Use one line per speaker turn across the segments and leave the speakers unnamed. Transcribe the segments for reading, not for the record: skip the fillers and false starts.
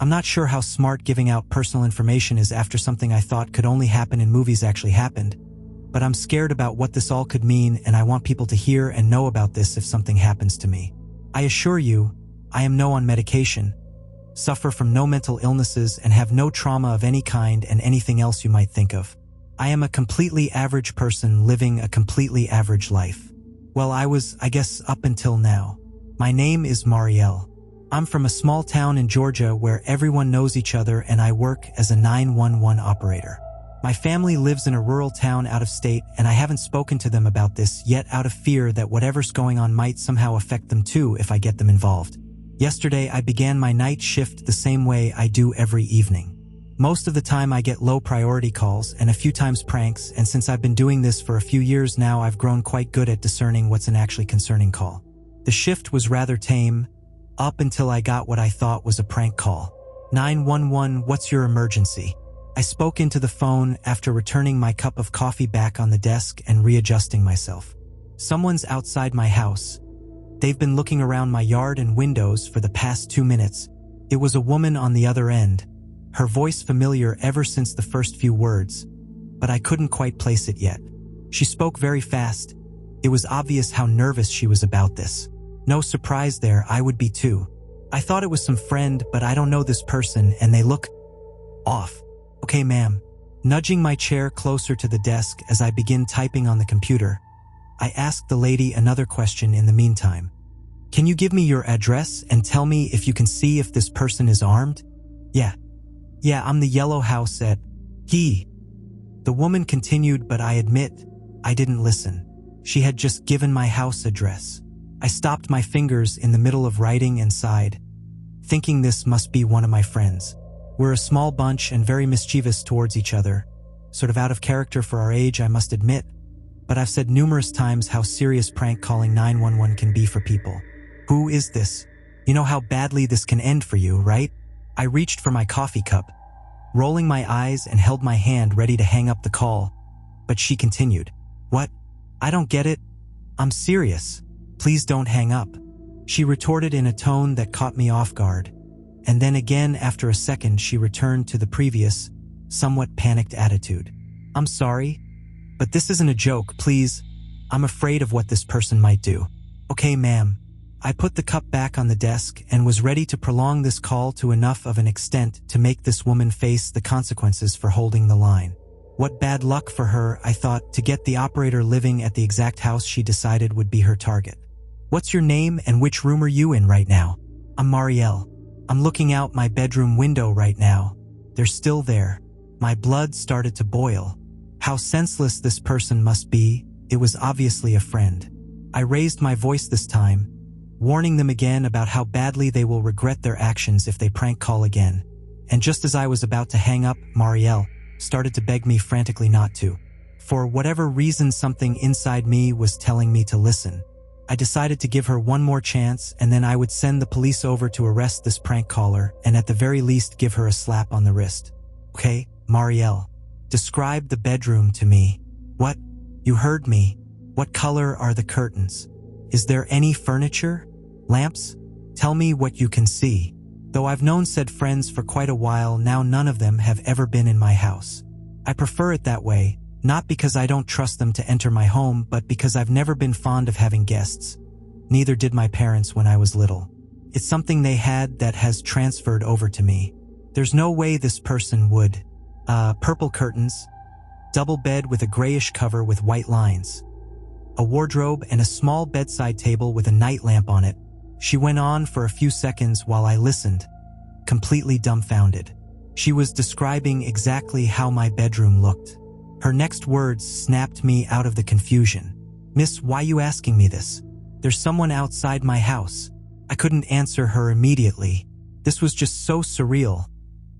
I'm not sure how smart giving out personal information is after something I thought could only happen in movies actually happened, but I'm scared about what this all could mean, and I want people to hear and know about this if something happens to me. I assure you, I am no on medication, suffer from no mental illnesses, and have no trauma of any kind and anything else you might think of. I am a completely average person living a completely average life. Well, I guess, up until now. My name is Marielle. I'm from a small town in Georgia where everyone knows each other, and I work as a 911 operator. My family lives in a rural town out of state, and I haven't spoken to them about this yet out of fear that whatever's going on might somehow affect them too if I get them involved. Yesterday, I began my night shift the same way I do every evening. Most of the time I get low priority calls and a few times pranks, and since I've been doing this for a few years now, I've grown quite good at discerning what's an actually concerning call. The shift was rather tame, up until I got what I thought was a prank call. 911, what's your emergency? I spoke into the phone after returning my cup of coffee back on the desk and readjusting myself. Someone's outside my house. They've been looking around my yard and windows for the past 2 minutes. It was a woman on the other end, her voice familiar ever since the first few words, but I couldn't quite place it yet. She spoke very fast. It was obvious how nervous she was about this. No surprise there, I would be too. I thought it was some friend, but I don't know this person, and they look off. Okay, ma'am. Nudging my chair closer to the desk as I begin typing on the computer, I asked the lady another question in the meantime. Can you give me your address and tell me if you can see if this person is armed? Yeah, I'm the yellow house at he. The woman continued, but I admit, I didn't listen. She had just given my house address. I stopped my fingers in the middle of writing and sighed, thinking this must be one of my friends. We're a small bunch and very mischievous towards each other, sort of out of character for our age, I must admit, but I've said numerous times how serious prank calling 911 can be for people. Who is this? You know how badly this can end for you, right? I reached for my coffee cup, rolling my eyes and held my hand ready to hang up the call, but she continued. What? I don't get it. I'm serious. Please don't hang up. She retorted in a tone that caught me off guard, and then again after a second she returned to the previous, somewhat panicked attitude. I'm sorry, but this isn't a joke, please. I'm afraid of what this person might do. Okay, ma'am. I put the cup back on the desk and was ready to prolong this call to enough of an extent to make this woman face the consequences for holding the line. What bad luck for her, I thought, to get the operator living at the exact house she decided would be her target. What's your name and which room are you in right now? I'm Marielle. I'm looking out my bedroom window right now. They're still there. My blood started to boil. How senseless this person must be. It was obviously a friend. I raised my voice this time, warning them again about how badly they will regret their actions if they prank call again. And just as I was about to hang up, Marielle started to beg me frantically not to. For whatever reason, something inside me was telling me to listen. I decided to give her one more chance, and then I would send the police over to arrest this prank caller and at the very least give her a slap on the wrist. Okay, Marielle, describe the bedroom to me. What? You heard me. What color are the curtains? Is there any furniture? Lamps? Tell me what you can see. Though I've known said friends for quite a while now, none of them have ever been in my house. I prefer it that way. Not because I don't trust them to enter my home, but because I've never been fond of having guests. Neither did my parents when I was little. It's something they had that has transferred over to me. There's no way this person would. Purple curtains, double bed with a grayish cover with white lines, a wardrobe and a small bedside table with a night lamp on it. She went on for a few seconds while I listened, completely dumbfounded. She was describing exactly how my bedroom looked. Her next words snapped me out of the confusion. Miss, why you asking me this? There's someone outside my house. I couldn't answer her immediately. This was just so surreal.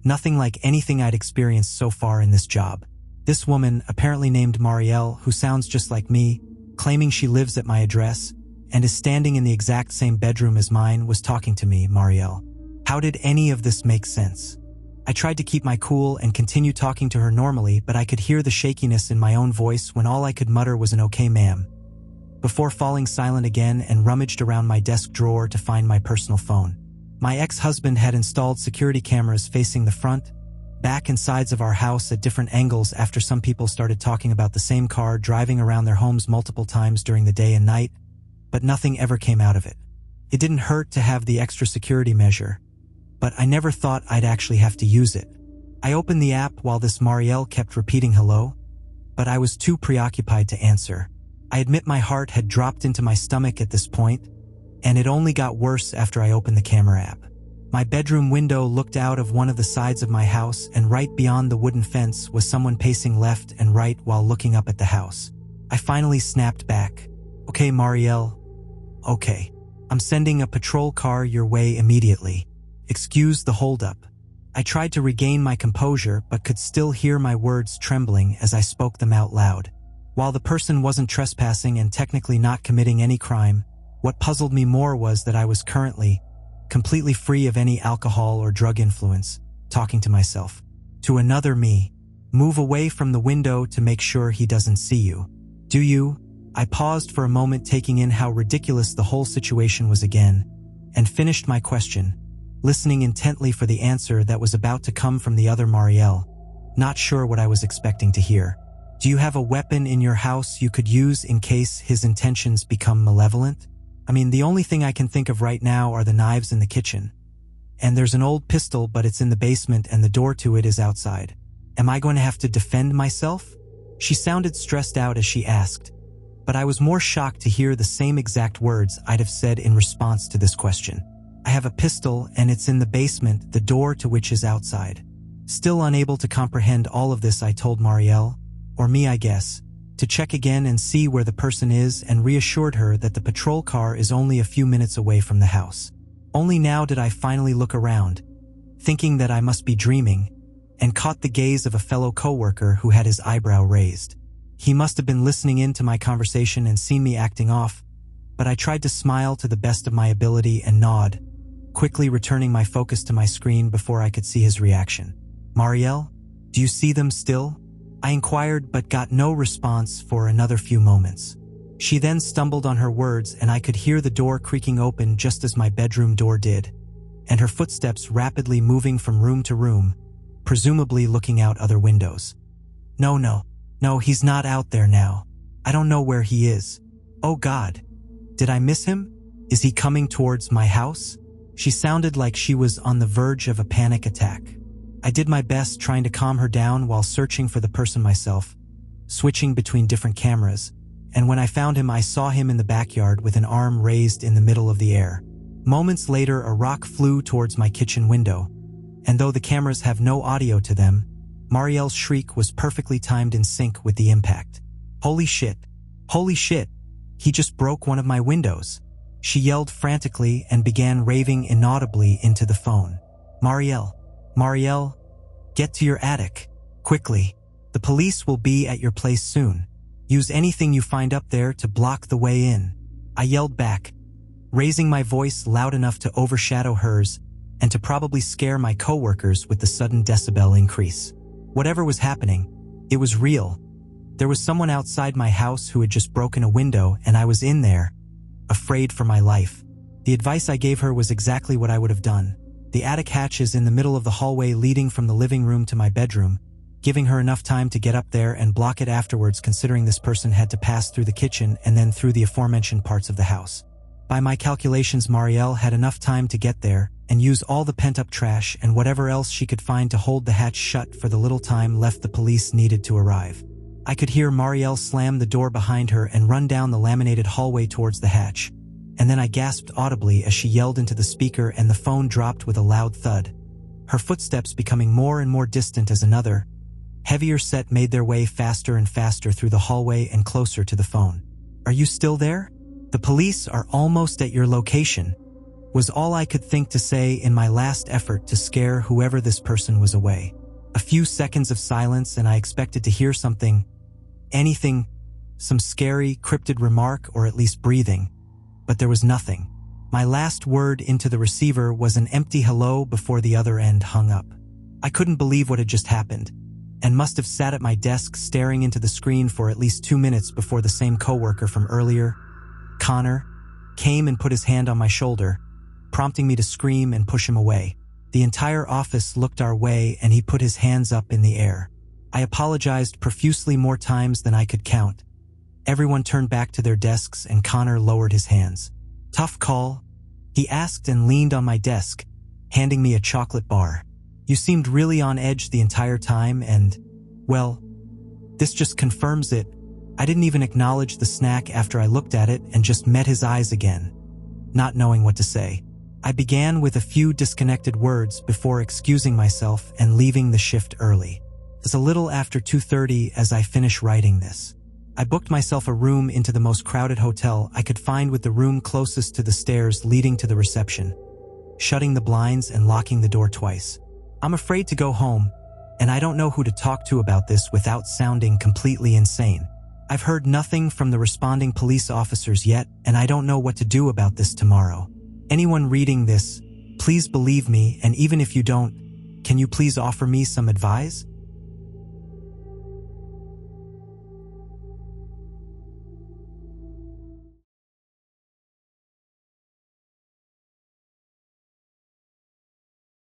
Nothing like anything I'd experienced so far in this job. This woman, apparently named Marielle, who sounds just like me, claiming she lives at my address and is standing in the exact same bedroom as mine, was talking to me, Marielle. How did any of this make sense? I tried to keep my cool and continue talking to her normally, but I could hear the shakiness in my own voice when all I could mutter was an okay, ma'am, before falling silent again and rummaged around my desk drawer to find my personal phone. My ex-husband had installed security cameras facing the front, back and sides of our house at different angles after some people started talking about the same car driving around their homes multiple times during the day and night, but nothing ever came out of it. It didn't hurt to have the extra security measure, but I never thought I'd actually have to use it. I opened the app while this Marielle kept repeating hello, but I was too preoccupied to answer. I admit my heart had dropped into my stomach at this point, and it only got worse after I opened the camera app. My bedroom window looked out of one of the sides of my house, and right beyond the wooden fence was someone pacing left and right while looking up at the house. I finally snapped back. "Okay, Marielle. Okay. I'm sending a patrol car your way immediately. Excuse the holdup." I tried to regain my composure but could still hear my words trembling as I spoke them out loud. While the person wasn't trespassing and technically not committing any crime, what puzzled me more was that I was currently completely free of any alcohol or drug influence, talking to myself. To another me. "Move away from the window to make sure he doesn't see you. Do you?" I paused for a moment, taking in how ridiculous the whole situation was again, and finished my question, listening intently for the answer that was about to come from the other Marielle, not sure what I was expecting to hear. "Do you have a weapon in your house you could use in case his intentions become malevolent?" I mean, the only thing I can think of right now are the knives in the kitchen. And there's an old pistol, but it's in the basement and the door to it is outside. Am I going to have to defend myself? She sounded stressed out as she asked, but I was more shocked to hear the same exact words I'd have said in response to this question. "I have a pistol and it's in the basement, the door to which is outside." Still unable to comprehend all of this, I told Marielle, or me I guess, to check again and see where the person is, and reassured her that the patrol car is only a few minutes away from the house. Only now did I finally look around, thinking that I must be dreaming, and caught the gaze of a fellow coworker who had his eyebrow raised. He must have been listening in to my conversation and seen me acting off, but I tried to smile to the best of my ability and nod, quickly returning my focus to my screen before I could see his reaction. "Marielle, do you see them still?" I inquired but got no response for another few moments. She then stumbled on her words and I could hear the door creaking open just as my bedroom door did, and her footsteps rapidly moving from room to room, presumably looking out other windows. No, he's not out there now. I don't know where he is. Oh God, did I miss him? Is he coming towards my house?" She sounded like she was on the verge of a panic attack. I did my best trying to calm her down while searching for the person myself, switching between different cameras, and when I found him I saw him in the backyard with an arm raised in the middle of the air. Moments later a rock flew towards my kitchen window, and though the cameras have no audio to them, Marielle's shriek was perfectly timed in sync with the impact. Holy shit! He just broke one of my windows." She yelled frantically and began raving inaudibly into the phone. Marielle, get to your attic. Quickly. The police will be at your place soon. Use anything you find up there to block the way in." I yelled back, raising my voice loud enough to overshadow hers and to probably scare my coworkers with the sudden decibel increase. Whatever was happening, it was real. There was someone outside my house who had just broken a window, and I was in there, afraid for my life. The advice I gave her was exactly what I would have done. The attic hatch is in the middle of the hallway leading from the living room to my bedroom, giving her enough time to get up there and block it afterwards, considering this person had to pass through the kitchen and then through the aforementioned parts of the house. By my calculations, Marielle had enough time to get there and use all the pent-up trash and whatever else she could find to hold the hatch shut for the little time left the police needed to arrive. I could hear Marielle slam the door behind her and run down the laminated hallway towards the hatch, and then I gasped audibly as she yelled into the speaker and the phone dropped with a loud thud, her footsteps becoming more and more distant as another, heavier set made their way faster and faster through the hallway and closer to the phone. "Are you still there? The police are almost at your location," was all I could think to say in my last effort to scare whoever this person was away. A few seconds of silence and I expected to hear something, anything, some scary, cryptid remark or at least breathing, but there was nothing. My last word into the receiver was an empty hello before the other end hung up. I couldn't believe what had just happened, and must have sat at my desk staring into the screen for at least 2 minutes before the same coworker from earlier, Connor, came and put his hand on my shoulder, prompting me to scream and push him away. The entire office looked our way and he put his hands up in the air. I apologized profusely more times than I could count. Everyone turned back to their desks and Connor lowered his hands. "Tough call?" he asked and leaned on my desk, handing me a chocolate bar. "You seemed really on edge the entire time and, well, this just confirms it." I didn't even acknowledge the snack after I looked at it and just met his eyes again, not knowing what to say. I began with a few disconnected words before excusing myself and leaving the shift early. It's a little after 2:30 as I finish writing this. I booked myself a room into the most crowded hotel I could find with the room closest to the stairs leading to the reception, shutting the blinds and locking the door twice. I'm afraid to go home, and I don't know who to talk to about this without sounding completely insane. I've heard nothing from the responding police officers yet, and I don't know what to do about this tomorrow. Anyone reading this, please believe me, and even if you don't, can you please offer me some advice?